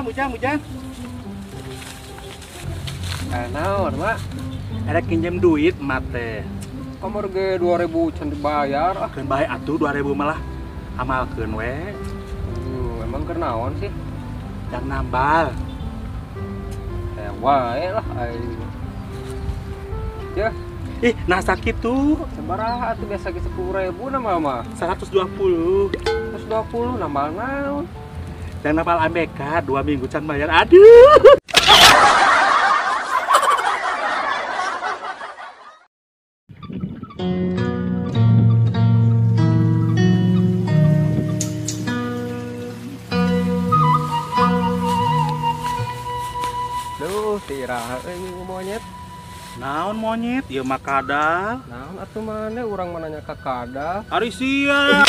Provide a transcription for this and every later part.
Ujang. Naon, Mak? Ada pinjam duit mate. Kamar ge 2000 can dibayar. Keun bae atuh 2000 malah amalkeun we. Emang kenaon sih? Jang nambal. Wae lah aing. Ya, Nah sakitu sabaraha atuh biasa ge 10.000 na mah. 120. 120 nambal naon? Dan nambal ABK 2 minggu can bayar. Aduh. Duh, tiraha euy monyet. Naon monyet? Ieu mah kadal. Naon atuh maneh urang mananya ka kadal. Ari sia.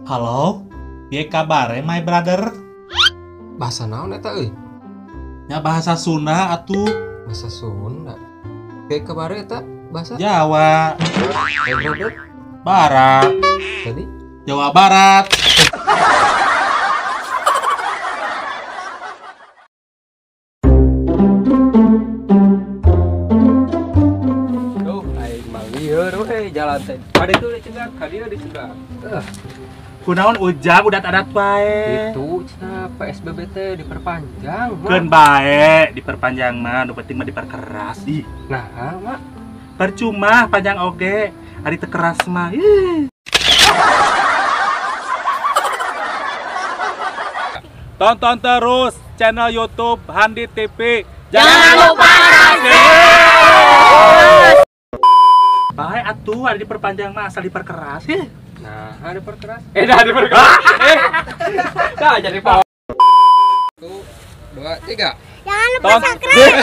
Halo, piye kabare my brother? Bahasa naon eta euy? Nya bahasa Sunda atuh. Bahasa Sunda. Kayak kabare eta bahasa Jawa, brother. Barat, Jadi Jawa Barat. duh aing mah lieur we jalan teh. Kade tuh dicegat, kadieu dicegat. Kunaon Ujang udah adat bae. Itu cenah PSBB teh diperpanjang. Mak. Keun bae diperpanjang mah, nu penting mah diperkeras. Ih, Nah, Mak. percuma panjang oge, ari teu keras mah. Tonton terus channel YouTube Handi TV. Jangan lupa bae atuh ari diperpanjang mah asal diperkeras. Nah, diperkeras. Dah diperkeras. Dah jadi pau. 1, 2, 3. Jangan lupa subscribe.